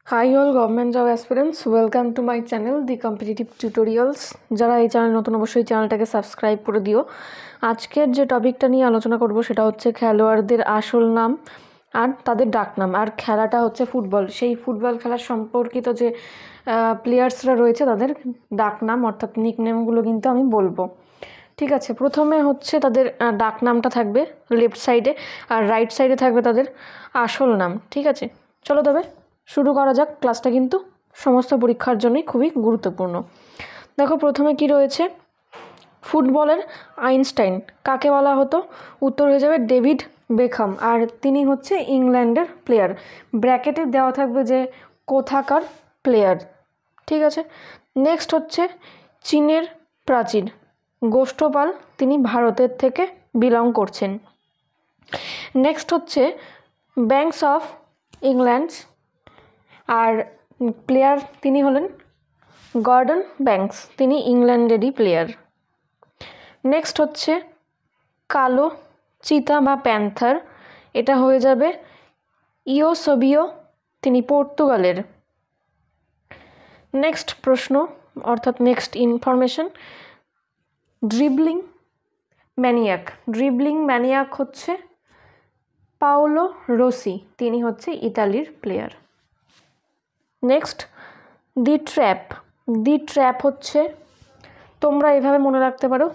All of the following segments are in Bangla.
Hi all government job aspirants, welcome to my channel The Competitive Tutorials। যারা এই চ্যানেল নতুন অবশ্যই চ্যানেলটাকে সাবস্ক্রাইব করে দিও। আজকের যে টপিকটা নিয়ে আলোচনা করব সেটা হচ্ছে খেলোয়াড়দের আসল নাম আর তাদের ডাকনাম, আর খেলাটা হচ্ছে ফুটবল। সেই ফুটবল খেলার সম্পর্কিত যে প্লেয়ার্সরা রয়েছে তাদের ডাকনাম অর্থাৎ নিকনেমগুলো কিন্তু আমি বলবো। ঠিক আছে, প্রথমে হচ্ছে তাদের ডাকনামটা থাকবে লেফট সাইডে, আর রাইট সাইডে থাকবে তাদের আসল নাম। ঠিক আছে, চলো তবে শুরু করা যাক। ক্লাসটা কিন্তু সমস্ত পরীক্ষার জন্যই খুবই গুরুত্বপূর্ণ। দেখো প্রথমে কি রয়েছে, ফুটবলের আইনস্টাইন কাকে বলা হতো? উত্তর হয়ে যাবে ডেভিড বেকহাম, আর তিনি হচ্ছে ইংল্যান্ডের প্লেয়ার। ব্র্যাকেটে দেওয়া থাকবে যে কোথাকার প্লেয়ার। ঠিক আছে, নেক্সট হচ্ছে চীনের প্রাচীর গোষ্ঠপাল, তিনি ভারতের থেকে বিলং করছেন। নেক্সট হচ্ছে ব্যাংকস অফ ইংল্যান্ড, আর প্লেয়ার তিনি হলেন গর্ডন ব্যাংকস, তিনি ইংল্যান্ডেরই প্লেয়ার। নেক্সট হচ্ছে কালো চিতা বা প্যান্থার, এটা হয়ে যাবে ইওসবিও, তিনি পর্তুগালের। নেক্সট প্রশ্ন অর্থাৎ নেক্সট ইনফরমেশন, ড্রিবলিং ম্যানিয়াক হচ্ছে পাওলো রোসি, তিনি হচ্ছে ইতালির প্লেয়ার। নেক্সট দি ট্র্যাপ হচ্ছে, তোমরা এভাবে মনে রাখতে পারো,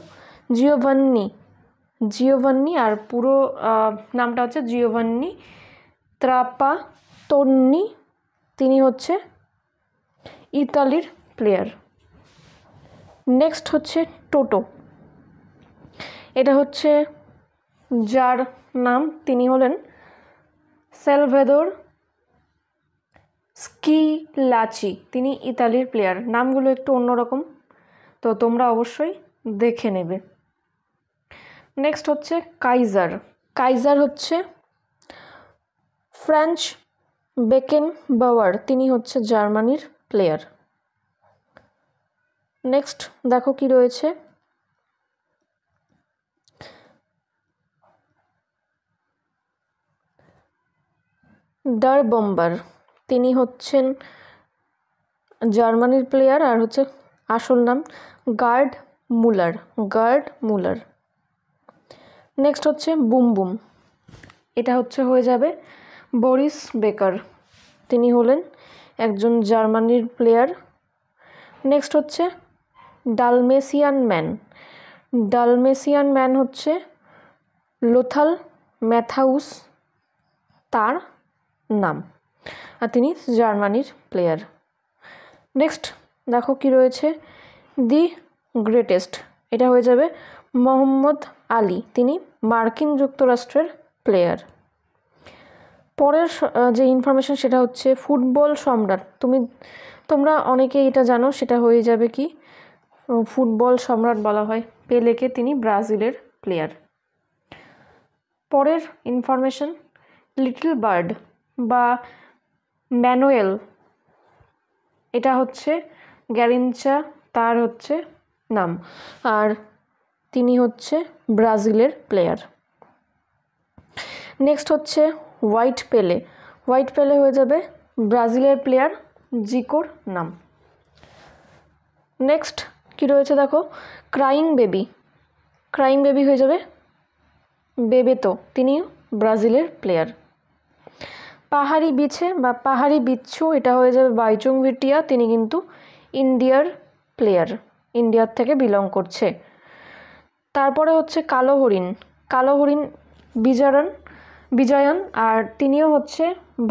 জিওভান্নি, আর পুরো নামটা হচ্ছে জিওভান্নি ত্রাপাতোনি, তিনি হচ্ছে ইতালির প্লেয়ার। নেক্সট হচ্ছে টোটো, এটা হচ্ছে যার নাম, তিনি হলেন সালভাদোর স্কিলাচি, তিনি ইতালির প্লেয়ার। নামগুলো একটু অন্যরকম, তো তোমরা অবশ্যই দেখে নেবে। নেক্সট হচ্ছে কাইজার হচ্ছে ফ্রাঞ্চ বেকেনবাওয়ার, তিনি হচ্ছে জার্মানির প্লেয়ার। নেক্সট দেখো কি রয়েছে, ডার বম্বার, তিনি হচ্ছেন জার্মানির প্লেয়ার, আর হচ্ছে আসল নাম গার্ড মুলার। নেক্সট হচ্ছে বুম, এটা হয়ে যাবে বরিস বেকার, তিনি হলেন একজন জার্মানির প্লেয়ার। নেক্সট হচ্ছে ডালমেসিয়ান ম্যান হচ্ছে লোথাল ম্যাথাউস, তার নাম, আর তিনি জার্মানির প্লেয়ার। নেক্সট দেখো কি রয়েছে, দি গ্রেটেস্ট, এটা হয়ে যাবে মোহাম্মদ আলী, তিনি মার্কিন যুক্তরাষ্ট্রের প্লেয়ার। পরের যে ইনফরমেশন সেটা হচ্ছে ফুটবল সম্রাট। তোমরা অনেকে এটা জানো, সেটা হয়ে যাবে কি, ফুটবল সম্রাট বলা হয় পেলেকে, তিনি ব্রাজিলের প্লেয়ার। পরের ইনফরমেশন, লিটল বার্ড বা ম্যানুয়েল, এটা হচ্ছে গ্যারিনচা, তার হচ্ছে নাম, আর তিনি হচ্ছে ব্রাজিলের প্লেয়ার। নেক্সট হচ্ছে হোয়াইট পেলে হয়ে যাবে ব্রাজিলের প্লেয়ার, জিকোর নাম। নেক্সট কি রয়েছে দেখো, ক্রাইং বেবি হয়ে যাবে বেবেতো, তিনি ব্রাজিলের প্লেয়ার। পাহাড়ি বিচ্ছু, এটা হয়ে যাবে বাইচুং ভুটিয়া, তিনি কিন্তু ইন্ডিয়ার প্লেয়ার, ইন্ডিয়ার থেকে বিলং করছে। তারপরে হচ্ছে কালো হরিণ বিজয়ন, আর তিনিও হচ্ছে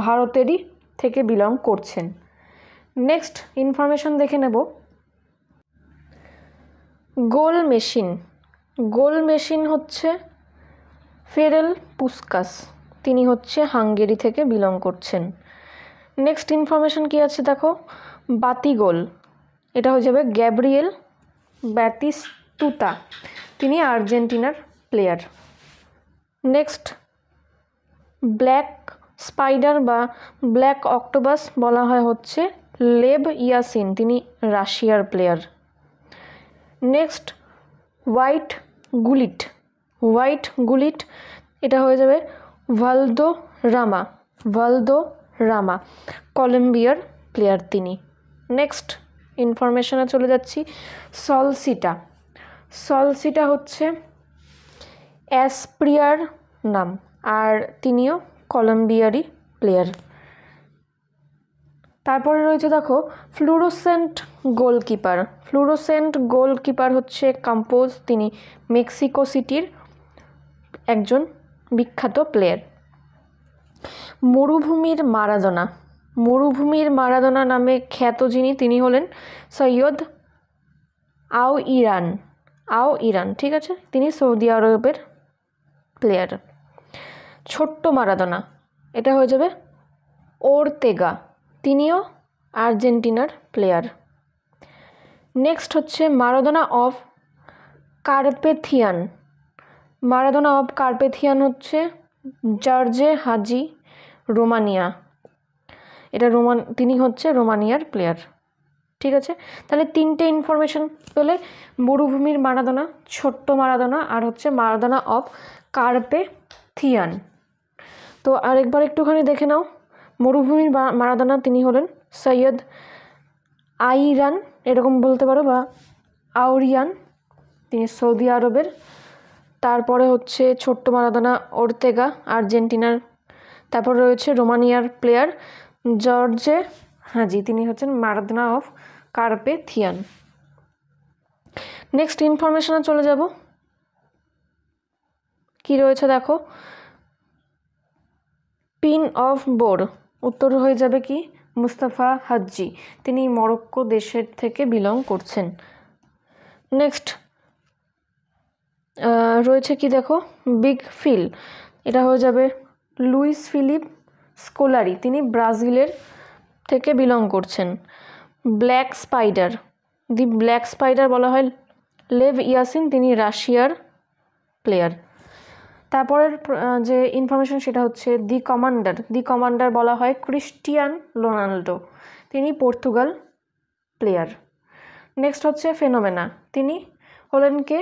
ভারতেরই থেকে বিলং করছেন। নেক্সট ইনফরমেশন দেখে নেব, গোল মেশিন হচ্ছে ফেরেল পুস্কাস, তিনি হচ্ছে হাঙ্গেরি থেকে বিলং করছেন। নেক্সট ইনফরমেশন কি আছে দেখো, বাতিগোল, এটা হয়ে যাবে গ্যাব্রিয়েল ব্যাতিস্তুতা, তিনি আর্জেন্টিনার প্লেয়ার। নেক্সট ব্ল্যাক স্পাইডার বা ব্ল্যাক অক্টোপাস বলা হয় হচ্ছে লেব ইয়াসিন, তিনি রাশিয়ার প্লেয়ার। নেক্সট হোয়াইট গুলিট, এটা হয়ে যাবে ভালদো রামা, কলম্বিয়ার প্লেয়ার তিনি। নেক্সট ইনফরমেশনে চলে যাচ্ছি। সলসিটা। সলসিটা হচ্ছে অ্যাসপ্রিয়ার নাম, আর তিনিও কলম্বিয়ারই প্লেয়ার। তারপরে রয়েছে দেখো ফ্লুরোসেন্ট গোলকিপার। ফ্লুরোসেন্ট গোলকিপার হচ্ছে কাম্পোজ, তিনি মেক্সিকো সিটির একজন বিখ্যাত প্লেয়ার। মরুভূমির মারাদোনা। মরুভূমির মারাদোনা নামে খ্যাত যিনি, তিনি হলেন সৈয়দ আও ইরান, ঠিক আছে, তিনি সৌদি আরবের প্লেয়ার। ছোট্ট মারাদোনা, এটা হয়ে যাবে ওরতেগা, তিনিও আর্জেন্টিনার প্লেয়ার। নেক্সট হচ্ছে Maradona of Carpathian. Maradona of Carpathian হচ্ছে জর্জে হাজি, রোমানিয়া। তিনি হচ্ছে রোমানিয়ার প্লেয়ার, ঠিক আছে। তাহলে তিনটে ইনফরমেশন পেলে, মরুভূমির মারাদোনা, ছোট্ট মারাদোনা, আর হচ্ছে মারাদোনা অফ কার্পেথিয়ান। তো আরেকবার একটুখানি দেখে নাও। মরুভূমির মারাদোনা তিনি হলেন সৈয়দ আইরান, এরকম বলতে পারো, বা আউরিয়ান, তিনি সৌদি আরবের। তারপরে হচ্ছে ছোট্ট মারাদোনা ওরতেগা, আর্জেন্টিনার। তারপর রয়েছে রোমানিয়ার প্লেয়ার জর্জে হাজি, তিনি হচ্ছেন মারাদোনা অফ কার্পেথিয়ান। নেক্সট ইনফরমেশনে চলে যাব। কি রয়েছে দেখো, পিন অফ বোর, উত্তর হয়ে যাবে কি মুস্তাফা হাজ্জি, তিনি মরক্কো দেশের থেকে বিলং করছেন। নেক্সট রয়েছে কি দেখো, বিগ ফিল, এটা হয়ে যাবে লুইস ফিলিপ স্কোলারি, তিনি ব্রাজিলের থেকে বিলং করছেন। ব্ল্যাক স্পাইডার, ব্ল্যাক স্পাইডার বলা হয় লেভ ইয়াসিন, তিনি রাশিয়ার প্লেয়ার। তারপরের যে ইনফরমেশন সেটা হচ্ছে দি কমান্ডার বলা হয় ক্রিস্টিয়ান রোনাল্ডো, তিনি পর্তুগাল প্লেয়ার। নেক্সট হচ্ছে ফেনোমেনা, তিনি হলেন কে?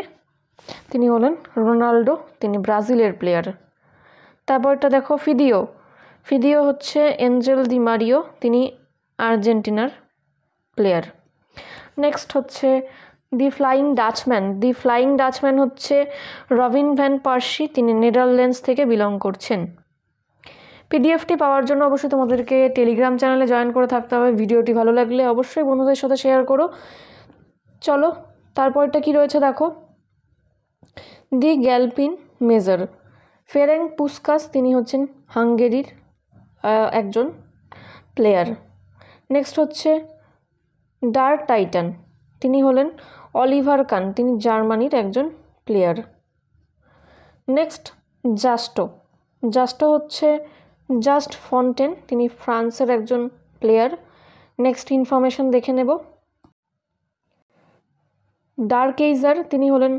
তিনি হলেন রোনাল্ডো, তিনি ব্রাজিলের প্লেয়ার। তারপরটা দেখো ফিদিও হচ্ছে এঞ্জেল দি মারিও, তিনি আর্জেন্টিনার প্লেয়ার। নেক্সট হচ্ছে দি ফ্লাইং ডাচম্যান হচ্ছে রবিন ভ্যান পার্সি, তিনি নেদারল্যান্ডস থেকে বিলং করছেন। পিডিএফটি পাওয়ার জন্য অবশ্যই তোমাদেরকে টেলিগ্রাম চ্যানেলে জয়েন করে থাকতে হবে। ভিডিওটি ভালো লাগলে অবশ্যই বন্ধুদের সাথে শেয়ার করো। চলো তারপরটা কি রয়েছে দেখো, দি গ্যালপিন মেজর, ফেরেঙ্ক পুস্কাস, তিনি হচ্ছেন হাঙ্গেরির একজন প্লেয়ার। নেক্সট হচ্ছে ডার্ক টাইটান, তিনি হলেন অলিভার কান, তিনি জার্মানির একজন প্লেয়ার। নেক্সট জাস্টো হচ্ছে জাস্ট ফন্টেন, তিনি ফ্রান্সের একজন প্লেয়ার। নেক্সট ইনফরমেশন দেখে নেব। ডার্কেইজার, তিনি হলেন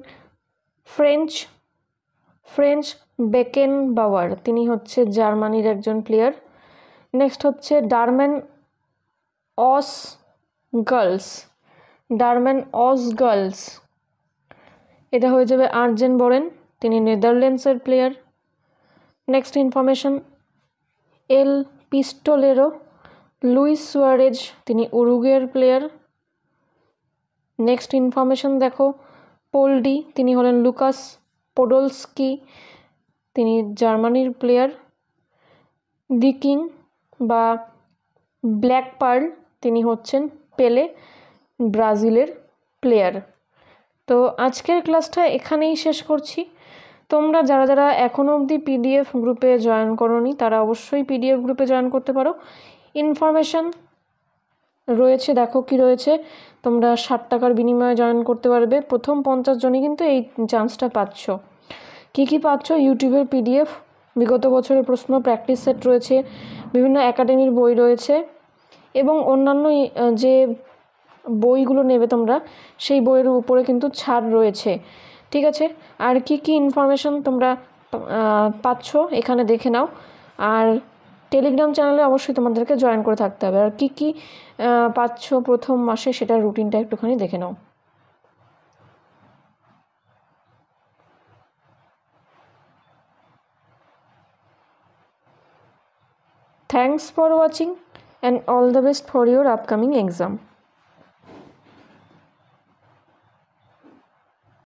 ফ্রেঞ্চ বেকেনবাওয়ার, তিনি হচ্ছে জার্মানির একজন প্লেয়ার। নেক্সট হচ্ছে ডারম্যান অসগার্লস, এটা হয়ে যাবে আর্জেন বোরেন, তিনি নেদারল্যান্ডসের প্লেয়ার। নেক্সট ইনফরমেশন এল পিস্টোলেরো, লুইস সুয়ারেজ, তিনি উরুগুয়ের প্লেয়ার। নেক্সট ইনফরমেশন দেখো, পোলডি, তিনি হলেন লুকাস পোডলস্কি, তিনি জার্মানির প্লেয়ার। দি কিং বা ব্ল্যাক পার্ল, তিনি হচ্ছেন পেলে, ব্রাজিলের প্লেয়ার। তো আজকের ক্লাসটা এখানেই শেষ করছি। তোমরা যারা যারা এখনও অবধি পিডিএফ গ্রুপে জয়েন করোনি তারা অবশ্যই পিডিএফ গ্রুপে জয়েন করতে পারো। ইনফরমেশান রয়েছে, দেখো কি রয়েছে, তোমরা 60 টাকার বিনিময়ে জয়েন করতে পারবে। প্রথম 50 জনই কিন্তু এই চান্সটা পাচ্ছ। কি পাচ্ছ? ইউটিউবের পিডিএফ, বিগত বছরের প্রশ্ন, প্র্যাকটিস সেট রয়েছে, বিভিন্ন একাডেমির বই রয়েছে, এবং অন্যান্য যে বইগুলো নেবে তোমরা সেই বইয়ের উপরে কিন্তু ছাড় রয়েছে, ঠিক আছে। আর কি ইনফরমেশন তোমরা পাচ্ছ এখানে দেখে নাও। আর টেলিগ্রাম চ্যানেলে অবশ্যই তোমাদেরকে জয়েন করে থাকতে হবে। আর কি পাচ্ছ প্রথম মাসে সেটার রুটিনটা একটুখানি দেখে নাও। Thanks for watching and all the best for your upcoming exam.